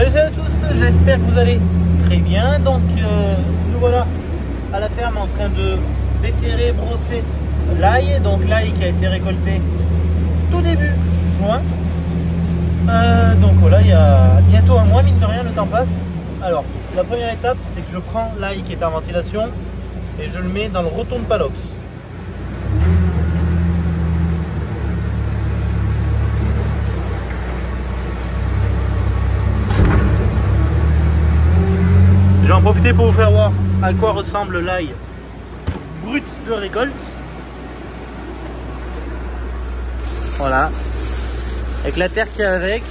Salut à tous, j'espère que vous allez très bien. Donc nous voilà à la ferme en train de déterrer, brosser l'ail. Donc l'ail qui a été récolté tout début juin. Donc voilà, il y a bientôt un mois, mine de rien, le temps passe. Alors la première étape, c'est que je prends l'ail qui est en ventilation et je le mets dans le rotonde palox. Je vais en profiter pour vous faire voir à quoi ressemble l'ail brut de récolte. Voilà, avec la terre qui est avec.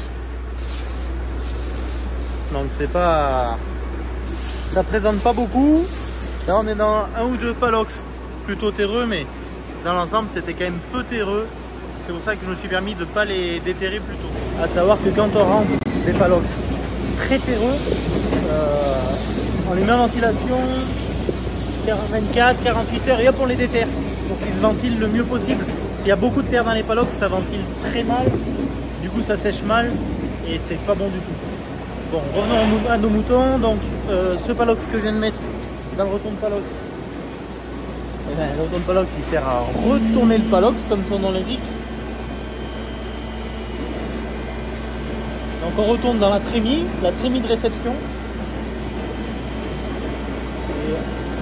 Donc c'est pas, ça présente pas beaucoup. Là on est dans un ou deux palox plutôt terreux, mais dans l'ensemble c'était quand même peu terreux. C'est pour ça que je me suis permis de ne pas les déterrer plus tôt. À savoir que quand on rentre des palox très terreux, on les met en ventilation 24, 48 heures et hop on les déterre pour qu'ils se ventilent le mieux possible. S'il y a beaucoup de terre dans les palox, ça ventile très mal, du coup ça sèche mal et c'est pas bon du tout. Bon, revenons à nos moutons. Donc ce palox que je viens de mettre dans le rotonde palox, le rotonde palox il sert à retourner le palox comme son nom l'indique. Donc on retourne dans la trémie de réception. Et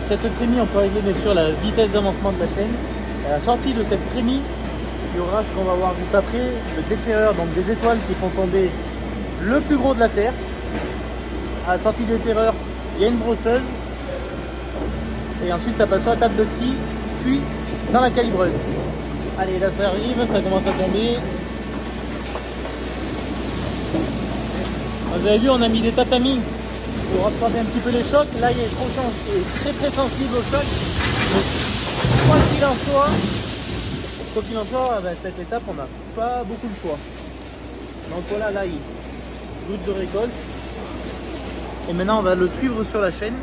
cette trémie, on peut régler bien sûr la vitesse d'avancement de la chaîne. À la sortie de cette trémie, il y aura ce qu'on va voir juste après, le déterreur, donc des étoiles qui font tomber le plus gros de la terre. À la sortie du déterreur, il y a une brosseuse. Et ensuite ça passe sur la table de tri, puis dans la calibreuse. Allez, là ça arrive, ça commence à tomber. Vous avez vu, on a mis des tatamis pour rattraper un petit peu les chocs. Là, il est très sensible au choc. Donc, quoi qu'il en soit, cette étape, on n'a pas beaucoup de choix. Donc voilà, là, il goutte de récolte. Et maintenant, on va le suivre sur la chaîne.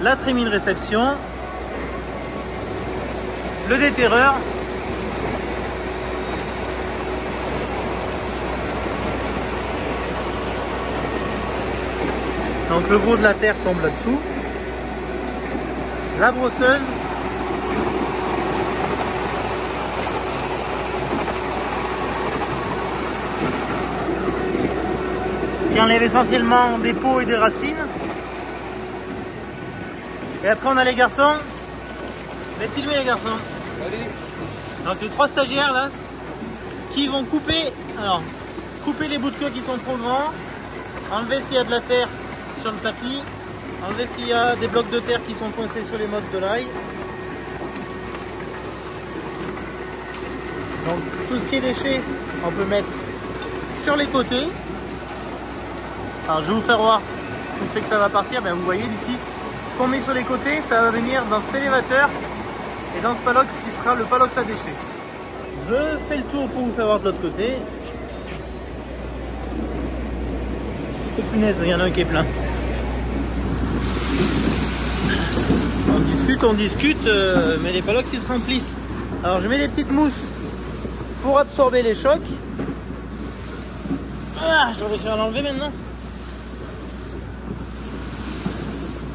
La trémie de réception, le déterreur. Donc le gros de la terre tombe là-dessous. La brosseuse. Qui enlève essentiellement des peaux et des racines. Et après on a les garçons. Vous êtes filmés les garçons. Allez. Donc les trois stagiaires là qui vont couper les bouts de queue qui sont trop grands, enlever s'il y a de la terre sur le tapis, enlever s'il y a des blocs de terre qui sont coincés sur les mottes de l'ail. Donc tout ce qui est déchets, on peut mettre sur les côtés. Alors je vais vous faire voir où c'est que ça va partir. Bien, vous voyez d'ici, ce qu'on met sur les côtés, ça va venir dans cet élévateur et dans ce palox qui sera le palox à déchets. Je fais le tour pour vous faire voir de l'autre côté. Oh punaise, il y en a un qui est plein. On discute, mais les palox ils se remplissent. Alors je mets des petites mousses pour absorber les chocs. Ah, je vais réussir à l'enlever maintenant.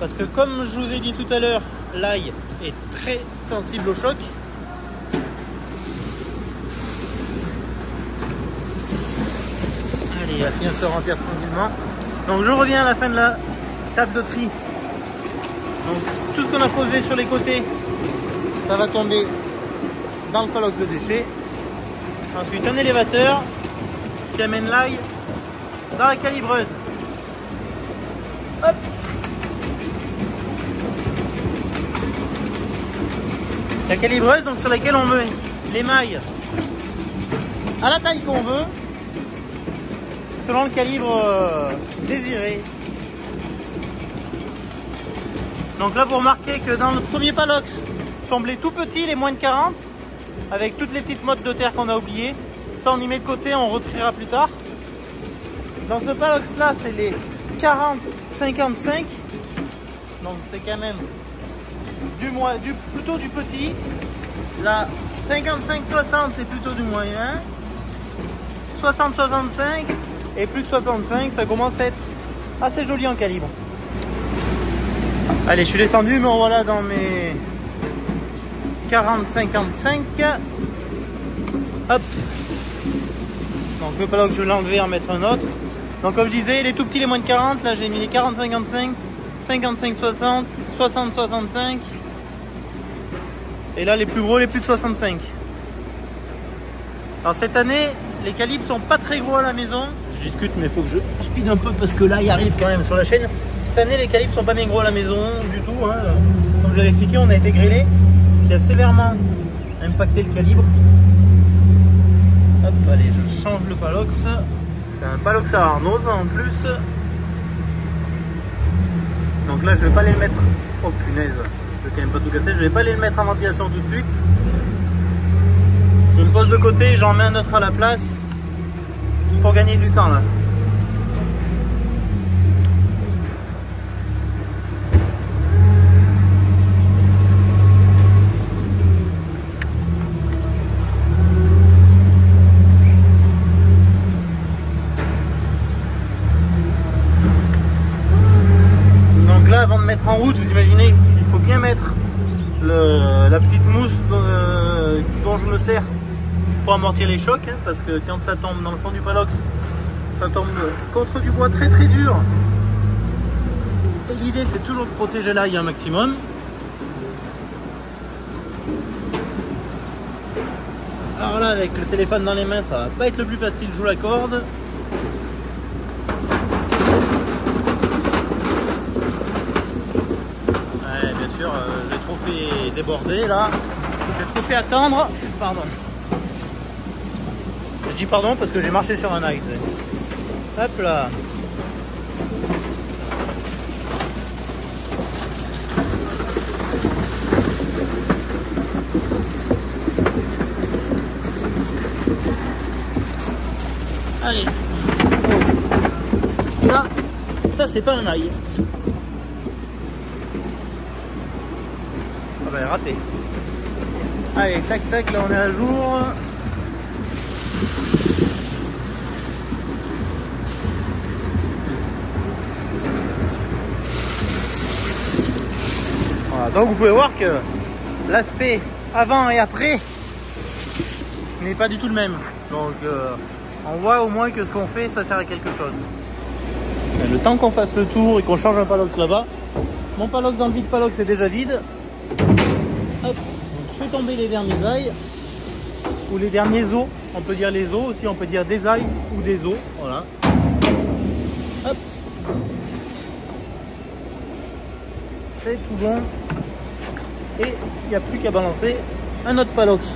Parce que comme je vous ai dit tout à l'heure, l'ail est très sensible au choc. Allez, il va finir de se remplir tranquillement. Donc je reviens à la fin de la table de tri. Donc tout ce qu'on a posé sur les côtés, ça va tomber dans le palox de déchets. Ensuite un élévateur qui amène l'ail dans la calibreuse. Hop. La calibreuse donc sur laquelle on met les mailles à la taille qu'on veut, selon le calibre désiré. Donc là vous remarquez que dans le premier palox tombent les tout petits, les moins de 40, avec toutes les petites mottes de terre qu'on a oubliées. Ça on y met de côté, on retirera plus tard. Dans ce palox là c'est les 40-55, donc c'est quand même plutôt du petit. La 55-60 c'est plutôt du moyen. 60-65 et plus de 65 ça commence à être assez joli en calibre. Allez, je suis descendu, me revoilà dans mes 40-55. Hop. Donc le paddock, je vais l'enlever, en mettre un autre. Donc comme je disais, les tout petits, les moins de 40, là j'ai mis les 40-55, 55-60, 60-65. Et là les plus gros, les plus de 65. Alors cette année, les calibres sont pas très gros à la maison. Je discute, mais il faut que je speed un peu parce que là il arrive quand même sur la chaîne. Cette année, les calibres sont pas bien gros à la maison du tout. Hein. Comme je l'avais expliqué, on a été grêlé, ce qui a sévèrement impacté le calibre. Hop, allez, je change le Palox. C'est un Palox à Arnos en plus. Donc là, je vais pas aller le mettre. Oh punaise, je vais quand même pas tout casser. Je vais pas aller le mettre en ventilation tout de suite. Je me pose de côté, j'en mets un autre à la place pour gagner du temps là. Donc là, avant de mettre en route, vous imaginez qu'il faut bien mettre la petite mousse dont je me sers pour amortir les chocs, hein, parce que quand ça tombe dans le fond du Palox, ça tombe contre du bois très dur. Et l'idée, c'est toujours de protéger l'ail un maximum. Alors là, avec le téléphone dans les mains, ça va pas être le plus facile, je vous l'accorde. Ouais, bien sûr, j'ai trop fait déborder là. J'ai trop fait attendre. Pardon. Je dis pardon parce que j'ai marché sur un ail. Hop là. Allez. Ça c'est pas un ail. Ah bah raté. Allez, tac tac, là on est à jour. Voilà, donc vous pouvez voir que l'aspect avant et après n'est pas du tout le même. Donc on voit au moins que ce qu'on fait, ça sert à quelque chose. Et le temps qu'on fasse le tour et qu'on change un Palox là-bas, mon Palox dans le vide Palox est déjà vide. Hop, je fais tomber les derniers ailes ou les derniers os. On peut dire les os aussi, on peut dire des ailes ou des os. Voilà. Hop. C'est tout bon. Et il n'y a plus qu'à balancer un autre Palox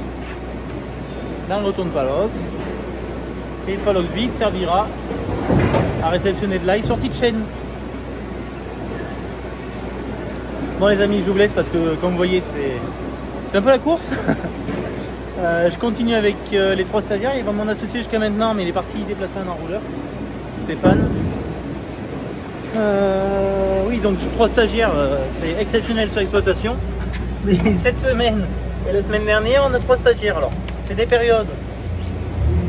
dans le retourne Palox. Et le Palox vide servira à réceptionner de l'ail sortie de chaîne. Bon les amis, je vous laisse parce que comme vous voyez c'est un peu la course. Je continue avec les 3 stagiaires. Il va m'en associer jusqu'à maintenant, mais il est parti déplacer un enrouleur, Stéphane. Oui, donc 3 stagiaires, c'est exceptionnel sur l'exploitation. Mais cette semaine et la semaine dernière, on a 3 stagiaires. Alors, c'est des périodes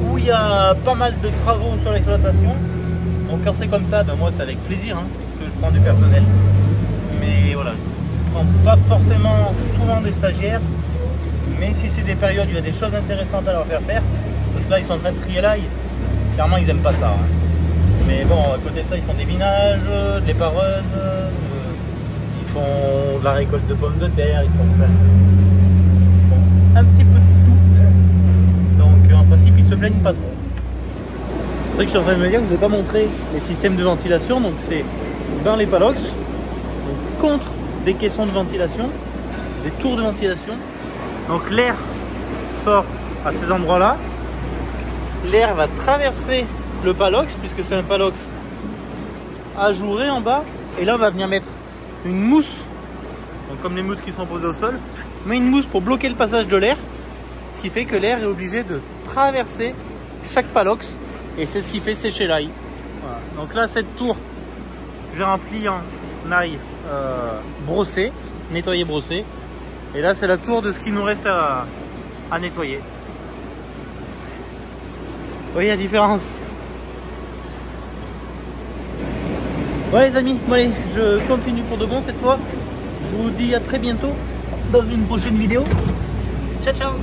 où il y a pas mal de travaux sur l'exploitation. Donc quand c'est comme ça, ben moi c'est avec plaisir hein, que je prends du personnel. Mais voilà, je prends pas forcément souvent des stagiaires. Mais si c'est des périodes où il y a des choses intéressantes à leur faire, parce que là ils sont en train de trier l'ail, clairement ils n'aiment pas ça. Hein. Mais bon, à côté de ça, ils font des binages, de l'épareuse, ils font de la récolte de pommes de terre, ils font un petit peu de tout. Donc en principe, ils se plaignent pas trop. C'est vrai que je suis en train de me dire que je ne vais pas montrer les systèmes de ventilation. Donc c'est dans les Palox, donc contre des caissons de ventilation, des tours de ventilation. Donc l'air sort à ces endroits-là. L'air va traverser le Palox, puisque c'est un Palox ajouré en bas. Et là, on va venir mettre une mousse, donc comme les mousses qui sont posées au sol, mais une mousse pour bloquer le passage de l'air. Ce qui fait que l'air est obligé de traverser chaque Palox. Et c'est ce qui fait sécher l'ail. Voilà. Donc là, cette tour, je l'ai remplie en ail brossé, nettoyé brossé. Et là, c'est la tour de ce qui nous reste à nettoyer. Vous voyez la différence? Ouais les amis, bon allez, je continue pour de bon cette fois. Je vous dis à très bientôt dans une prochaine vidéo. Ciao ciao.